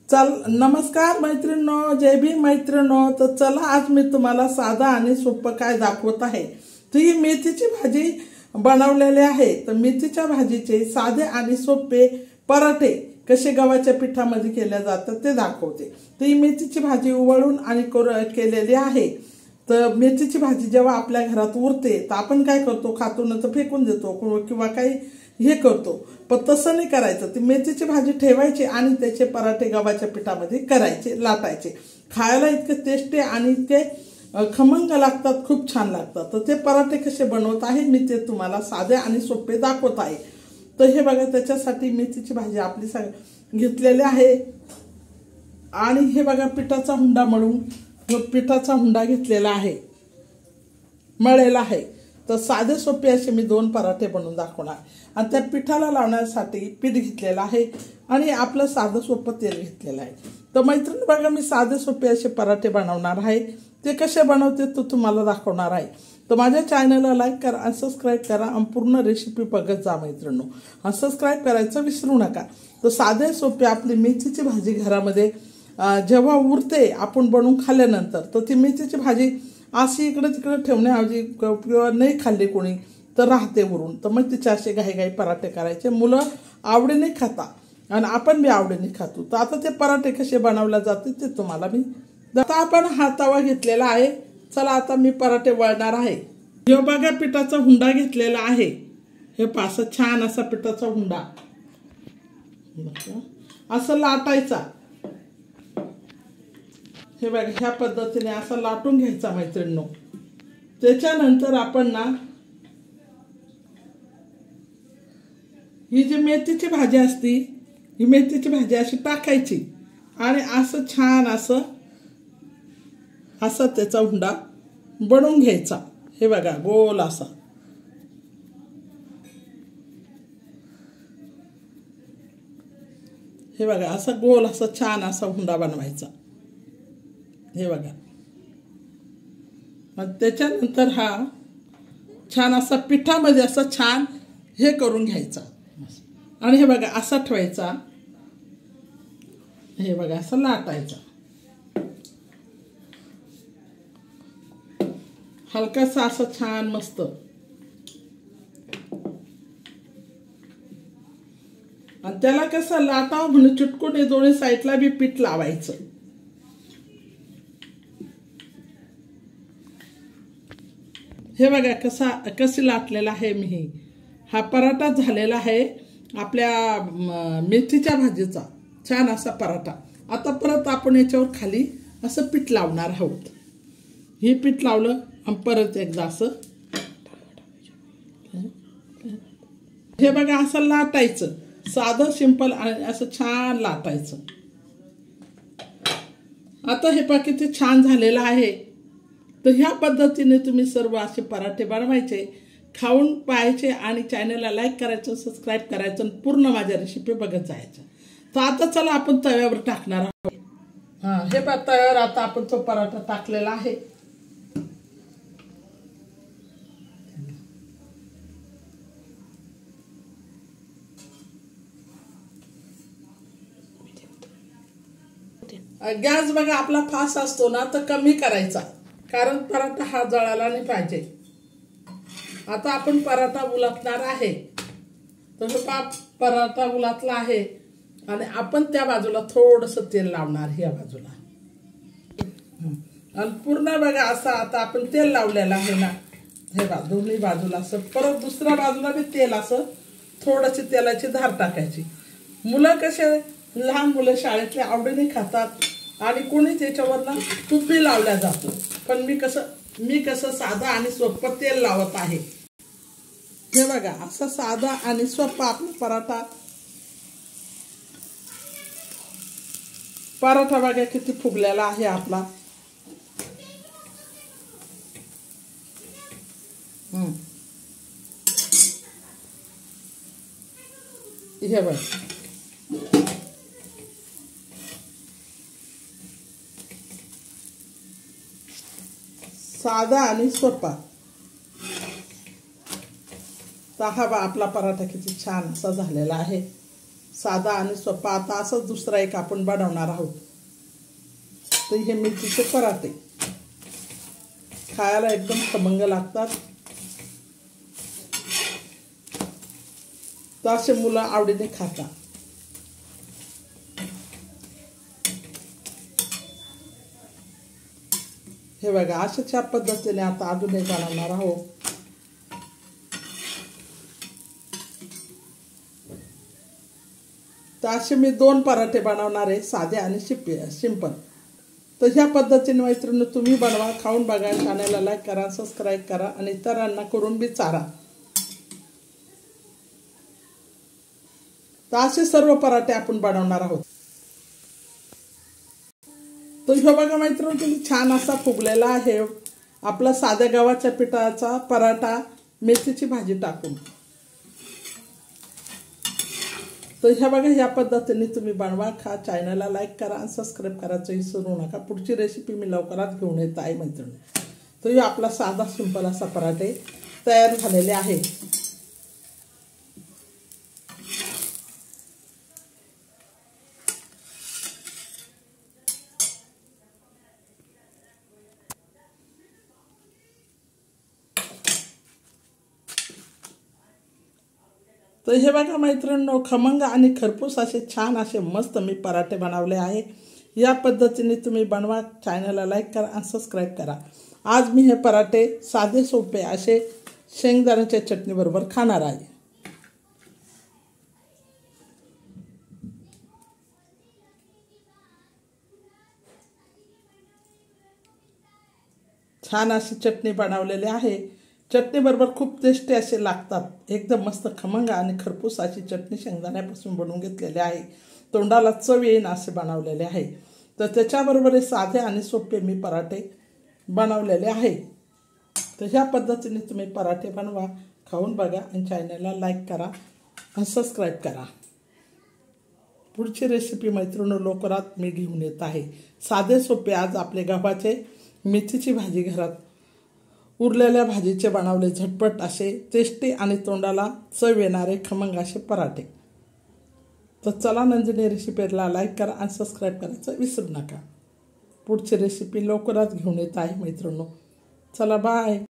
चल नमस्कार मैत्रिणींनो, जय भीम मैत्रिणींनो। तर चला आज मी तुम्हाला साधा आणि सोपं काय दाखवत आहे। तर ही मेथीची भाजी बनवलेली आहे। तर मेथीच्या भाजीचे साधे आणि सोपे पराठे कसे गव्हाच्या पिठामध्ये केले जातात ते दाखवते। तर ही मेथीची भाजी उवळून आणि केलेली आहे। तर मेथीची भाजी जेव्हा आपल्या घरात उरते तर आपण काय करतो, खातो ना तर फेकून देतो किंवा काही हे करतो, पण तसं नाही करायचं। ती मेथीची भाजी ठेवायची आणि त्याचे पराठे गव्हाच्या पिठामध्ये करायचे, लाटायचे। खायला इतके टेस्टी आणि इतके खमंग लागतात, खूप छान लागतात। तर ते पराठे कसे बनवत आहे मी ते तुम्हाला साधे आणि सोपे दाखवत आहे। तर हे बघा, त्याच्यासाठी मेथीची भाजी आपली घेतलेली आहे आणि हे बघा पिठाचा हुंडा मळून पिठाचा हुंडा घेतलेला आहे, मळलेला आहे। तर साधे सोपे असे मी 2 पराठे बनवून दाखवणार आणि त्या पिठाला लावण्यासाठी पीठ घेतलेलं आहे आणि आपलं साधं सोपं तेल घेतलेलं आहे। तर मैत्रिणी बघा, मी साधे सोपे असे पराठे बनवणार आहे। ते कसे बनवते तो तुम्हाला दाखवणार आहे। तर माझ्या चॅनलला लाईक करा आणि सबस्क्राईब करा आणि पूर्ण रेसिपी बघत जा मैत्रिणींनो, आणि सबस्क्राईब करायचं विसरू नका। तर साधे सोपे आपली मेथीची भाजी घरामध्ये जेव्हा उरते आपण बनवून खाल्ल्यानंतर, तर ती मेथीची भाजी अशी इकडे तिकडे ठेवण्याऐवजी किंवा नाही खाल्ली कोणी तर राहते उरून, तर मग तिचे असे घाई पराठे करायचे। मुलं आवडीने खाता आणि आपण बी आवडीने खातो। तर आता ते पराठे कसे बनवले जाते ते तुम्हाला मी आता आपण हा तवा घेतलेला आहे। चला आता मी पराठे वळणार आहे। हे बघा, पिठाचा हुंडा घेतलेला आहे। हे पास छान असा पिठाचा हुंडा असं लाटायचा। हे बघा, ह्या पद्धतीने असं लाटून घ्यायचा मैत्रिणींनो। त्याच्यानंतर आपण ना ही जी मेथीची भाजी असती, ही मेथीची भाजी अशी टाकायची आणि असं छान असं त्याचा हुंडा बनवून घ्यायचा। हे बघा, गोल असा। हे बघा, असं गोल असं छान असा हुंडा बनवायचा। हे बघा, मग त्याच्यानंतर हा छान असा पिठामध्ये असं छान हे करून घ्यायचा आणि हे बघा असा ठेवायचा। हे बघा, असं लाटायचा हलकासा असं छान मस्त। आणि त्याला कसं लाटावं म्हणून चिटकून दोन्ही साईडला बी पीठ लावायचं। हे बघा कशी लाटलेला आहे मी। हा पराठा झालेला आहे आपल्या मेथीच्या भाजीचा, छान असा पराठा। आता परत आपण याच्यावर खाली असं पीठ लावणार आहोत। हे पीठ लावलं आणि परत एकदा असं हे बघा असं लाटायचं, साधं सिंपल असं छान लाटायचं। आता हे पहा किती छान झालेलं आहे। तर ह्या पद्धतीने तुम्ही सर्व असे पराठे बनवायचे, खाऊन पाहायचे आणि चॅनलला लाईक करायचं, सबस्क्राईब करायचं आणि पूर्ण माझ्या रेसिपी बघत जायचं। तर आता चला आपण तव्यावर टाकणार आहोत। हे पहा, तव्यावर आता आपण तो पराठा टाकलेला आहे। गॅस बघा आपला फास्ट असतो ना तर कमी करायचा, कारण पराठा हा जळायला नाही पाहिजे। आता आपण पराठा उलटणार आहे। तर पराठा उलटला आहे आणि आपण त्या बाजूला थोडंसं तेल लावणार, ह्या बाजूला आणि पूर्ण बघा असं आता आपण तेल लावलेलं आहे ना। हे बघा, दोन्ही बाजूला असं परत दुसऱ्या बाजूला बी तेल असं थोडीशी तेलाची धार टाकायची। मुलं कसे, लहान मुलं शाळेतले आवडीने खातात आणि कोणी त्याच्यावरनं तूप बी लावल्या जातो, पण मी कसं साधा आणि सोपं तेल लावत आहे। हे बघा, असं साधा आणि सोपा आपला पराठा बघा किती फुगलेला आहे आपला। हे बघ, साधा आणि सोपा। तर हा बा आपला पराठा किती छान असा झालेला आहे। साधा आणि सोपा आता असंच दुसरा एक आपण बनवणार आहोत। तर हे मेथीचे पराठे खायला एकदम खमंग लागतात। तर असे मुलं आवडीने खातात। हे बघा अशाच या पद्धतीने आता अजून एक बनवणार आहोत। तर असे मी 2 पराठे बनवणार आहे, साधे आणि सिंपल। तर ह्या पद्धतीने मैत्रिणी तुम्ही बनवा, खाऊन बघा, चॅनलला लाईक करा, सबस्क्राईब करा आणि इतरांना करून बी चारा। तर असे सर्व पराठे आपण बनवणार आहोत। तो हे बघा मैत्रिणी तुम्ही छान असा फुगलेला आहे आपला साध्या गव्हाच्या पिठाचा पराठा मेथीची भाजी टाकून। तर ह्या बघा या पद्धतीने तुम्ही बनवा, खा, चॅनलला लाईक करा आणि सबस्क्राईब करायचं विसरू नका। पुढची रेसिपी मी लवकरात घेऊन येत आहे मैत्रिणी। तर हे आपला साधा सिंपल असा पराठे तयार झालेले आहे। तर हे बघा मैत्रिणींनो खमंग आणि खरपूस असे छान असे मस्त मी पराठे बनवले आहे। या पद्धतीने तुम्ही बनवा, चॅनलला लाईक करा आणि सबस्क्राईब करा। आज मी हे पराठे साधे सोपे असे शेंगदाण्याच्या चटणीबरोबर खाणार आहे। छान अशी चटणी बनवलेली आहे। चटणी बरोबर खूप टेस्टी असे लागतात। एकदम मस्त खमंग आणि खरपूस अशी चटणी शेंगदाण्यापासून बनवून घेतलेली आहे। तोंडाला चव येईन असे बनवलेले आहे। तर त्याच्याबरोबर साधे आणि सोपे मी पराठे बनवलेले आहे। तर ह्या पद्धतीने तुम्ही पराठे बनवा, खाऊन बघा आणि चॅनलला लाईक करा आणि सबस्क्राईब करा। पुढची रेसिपी मैत्रिणी लवकरात मी घेऊन येत आहे। साधे सोपे आज आपले गव्हाचे मेथीची भाजी घरात उरलेल्या भाजीचे बनवले झटपट असे टेस्टी आणि तोंडाला चव येणारे खमंग असे पराठे। तर चला नंदिनी रेसिपीला लाईक करा आणि सबस्क्राईब करायचं विसरू नका। पुढची रेसिपी लवकरात घेऊन येत आहे मैत्रिणी। चला बाय।